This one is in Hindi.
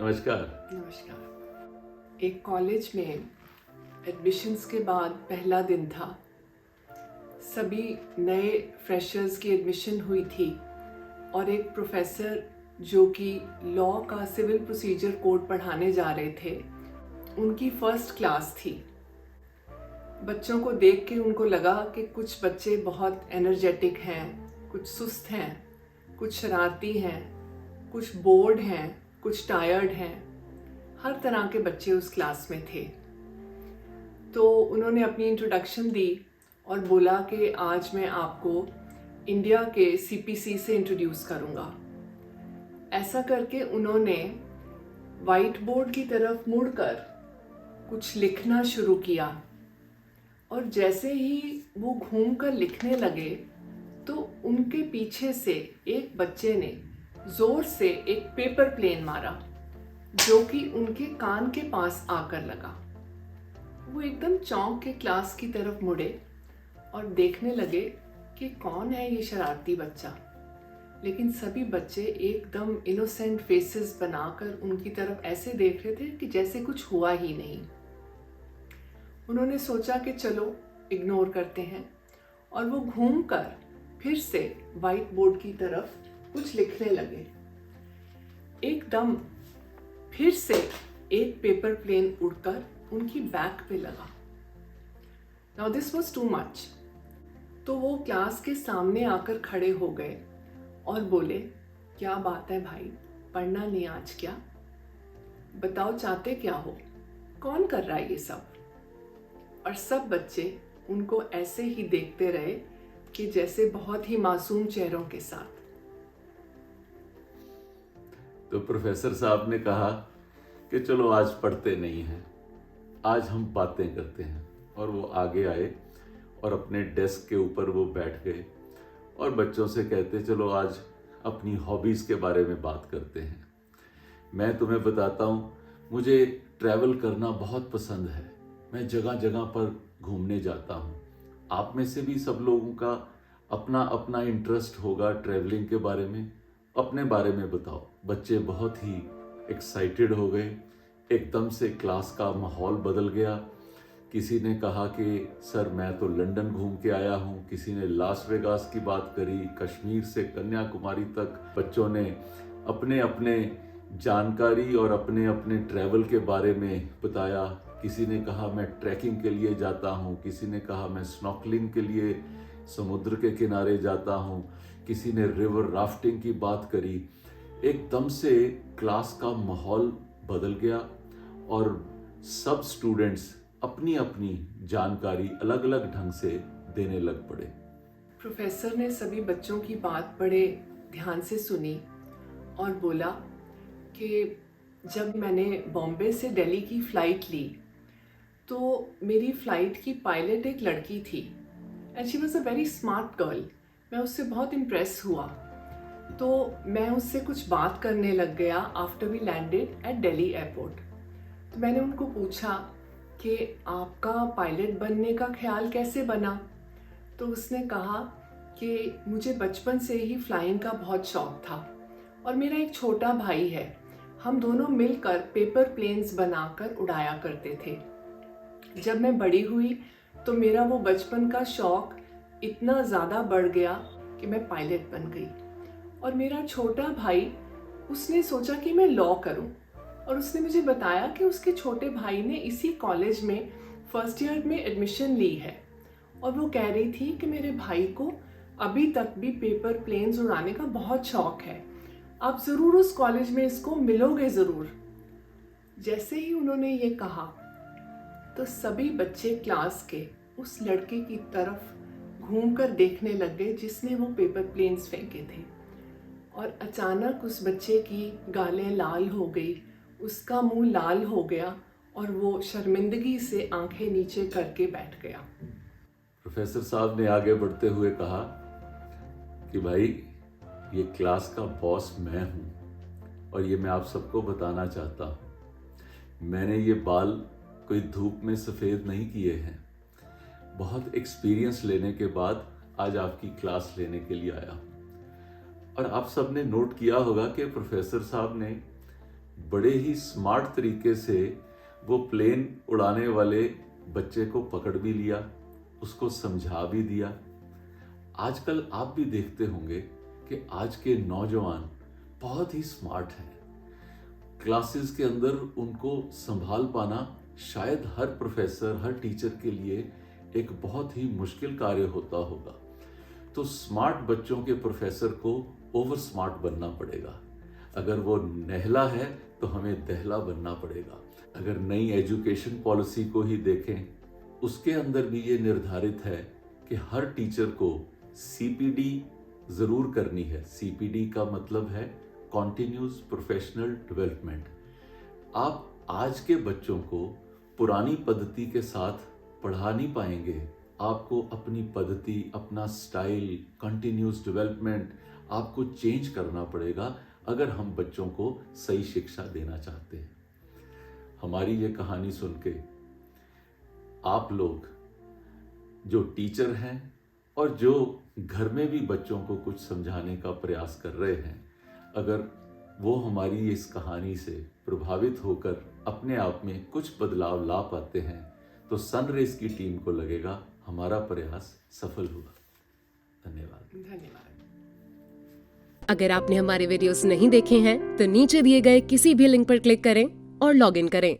नमस्कार। नमस्कार। एक कॉलेज में एडमिशन्स के बाद पहला दिन था। सभी नए फ्रेशर्स की एडमिशन हुई थी और एक प्रोफेसर जो कि लॉ का सिविल प्रोसीजर कोड पढ़ाने जा रहे थे, उनकी फर्स्ट क्लास थी। बच्चों को देख के उनको लगा कि कुछ बच्चे बहुत एनर्जेटिक हैं, कुछ सुस्त हैं, कुछ शरारती हैं, कुछ बोर्ड हैं, कुछ टायर्ड हैं। हर तरह के बच्चे उस क्लास में थे। तो उन्होंने अपनी इंट्रोडक्शन दी और बोला कि आज मैं आपको इंडिया के सीपीसी से इंट्रोड्यूस करूंगा। ऐसा करके उन्होंने वाइट बोर्ड की तरफ मुड़कर कुछ लिखना शुरू किया और जैसे ही वो घूमकर लिखने लगे तो उनके पीछे से एक बच्चे ने जोर से एक पेपर प्लेन मारा जो कि उनके कान के पास आकर लगा। वो एकदम चौंक के क्लास की तरफ मुड़े और देखने लगे कि कौन है ये शरारती बच्चा। लेकिन सभी बच्चे एकदम इनोसेंट फेसेस बनाकर उनकी तरफ ऐसे देख रहे थे कि जैसे कुछ हुआ ही नहीं। उन्होंने सोचा कि चलो इग्नोर करते हैं और वो घूमकर फिर से वाइट बोर्ड की तरफ कुछ लिखने लगे। एकदम फिर से एक पेपर प्लेन उड़कर उनकी बैक पे लगा। Now this was too much. तो वो क्लास के सामने आकर खड़े हो गए और बोले, क्या बात है भाई, पढ़ना नहीं आज क्या? बताओ चाहते क्या हो? कौन कर रहा है ये सब? और सब बच्चे उनको ऐसे ही देखते रहे कि जैसे बहुत ही मासूम चेहरों के साथ। तो प्रोफेसर साहब ने कहा कि चलो आज पढ़ते नहीं हैं, आज हम बातें करते हैं। और वो आगे आए और अपने डेस्क के ऊपर वो बैठ गए और बच्चों से कहते, चलो आज अपनी हॉबीज़ के बारे में बात करते हैं। मैं तुम्हें बताता हूँ, मुझे ट्रैवल करना बहुत पसंद है। मैं जगह जगह पर घूमने जाता हूँ। आप में से भी सब लोगों का अपना अपना इंटरेस्ट होगा ट्रैवलिंग के बारे में। अपने बारे में बताओ। बच्चे बहुत ही एक्साइटेड हो गए। एकदम से क्लास का माहौल बदल गया। किसी ने कहा कि सर मैं तो लंदन घूम के आया हूँ, किसी ने लास वेगास की बात करी, कश्मीर से कन्याकुमारी तक बच्चों ने अपने अपने जानकारी और अपने अपने ट्रैवल के बारे में बताया। किसी ने कहा मैं ट्रैकिंग के लिए जाता हूँ, किसी ने कहा मैं स्नॉर्कलिंग के लिए समुद्र के किनारे जाता हूँ, किसी ने रिवर राफ्टिंग की बात करी। एकदम से क्लास का माहौल बदल गया और सब स्टूडेंट्स अपनी अपनी जानकारी अलग अलग ढंग से देने लग पड़े। प्रोफेसर ने सभी बच्चों की बात बड़े ध्यान से सुनी और बोला कि जब मैंने बॉम्बे से दिल्ली की फ़्लाइट ली तो मेरी फ़्लाइट की पायलट एक लड़की थी and she was a very smart girl. मैं उससे बहुत इम्प्रेस हुआ तो मैं उससे कुछ बात करने लग गया after we landed at Delhi airport. तो मैंने उनको पूछा कि आपका पायलट बनने का ख्याल कैसे बना? तो उसने कहा कि मुझे बचपन से ही फ्लाइंग का बहुत शौक था और मेरा एक छोटा भाई है। हम दोनों मिलकर पेपर प्लेन्स बनाकर उड़ाया करते थे। जब मैं बड़ी हुई तो मेरा वो बचपन का शौक इतना ज़्यादा बढ़ गया कि मैं पायलट बन गई। और मेरा छोटा भाई, उसने सोचा कि मैं लॉ करूं और उसने मुझे बताया कि उसके छोटे भाई ने इसी कॉलेज में फर्स्ट ईयर में एडमिशन ली है और वो कह रही थी कि मेरे भाई को अभी तक भी पेपर प्लेन्स उड़ाने का बहुत शौक है, आप ज़रूर उस कॉलेज में इसको मिलोगे ज़रूर। जैसे ही उन्होंने ये कहा तो सभी बच्चे क्लास के उस लड़के की तरफ घूमकर देखने लग गए जिसने वो पेपर प्लेन्स फेंके थे। और अचानक उस बच्चे की गालें लाल हो गई, उसका मुंह लाल हो गया और वो शर्मिंदगी से आंखें नीचे करके बैठ गया। प्रोफेसर साहब ने आगे बढ़ते हुए कहा कि भाई ये क्लास का बॉस मैं हूँ और ये मैं आप सबको बताना चाहता हूँ। मैंने ये बाल कोई धूप में सफ़ेद नहीं किए हैं। बहुत एक्सपीरियंस लेने के बाद आज आपकी क्लास लेने के लिए आया हूँ। और आप सब ने नोट किया होगा कि प्रोफेसर साहब ने बड़े ही स्मार्ट तरीके से वो प्लेन उड़ाने वाले बच्चे को पकड़ भी लिया, उसको समझा भी दिया। आजकल आप भी देखते होंगे कि आज के नौजवान बहुत ही स्मार्ट हैं। क्लासेस के अंदर उनको संभाल पाना शायद हर प्रोफेसर, हर टीचर के लिए एक बहुत ही मुश्किल कार्य होता होगा। तो स्मार्ट बच्चों के प्रोफेसर को ओवर स्मार्ट बनना पड़ेगा। अगर वो नहला है तो हमें दहला बनना पड़ेगा। अगर नई एजुकेशन पॉलिसी को ही देखें, उसके अंदर भी ये निर्धारित है कि हर टीचर को सीपीडी जरूर करनी है। सीपीडी का मतलब है कॉन्टिन्यूस प्रोफेशनल डेवलपमेंट। आप आज के बच्चों को पुरानी पद्धति के साथ पढ़ा नहीं पाएंगे। आपको अपनी पद्धति, अपना स्टाइल, कंटिन्यूस डेवलपमेंट आपको चेंज करना पड़ेगा अगर हम बच्चों को सही शिक्षा देना चाहते हैं। हमारी ये कहानी सुन के आप लोग जो टीचर हैं और जो घर में भी बच्चों को कुछ समझाने का प्रयास कर रहे हैं, अगर वो हमारी इस कहानी से प्रभावित होकर अपने आप में कुछ बदलाव ला पाते हैं तो सनरेज की टीम को लगेगा हमारा प्रयास सफल हुआ। धन्यवाद। धन्यवाद। अगर आपने हमारे वीडियोस नहीं देखे हैं तो नीचे दिए गए किसी भी लिंक पर क्लिक करें और लॉग इन करें।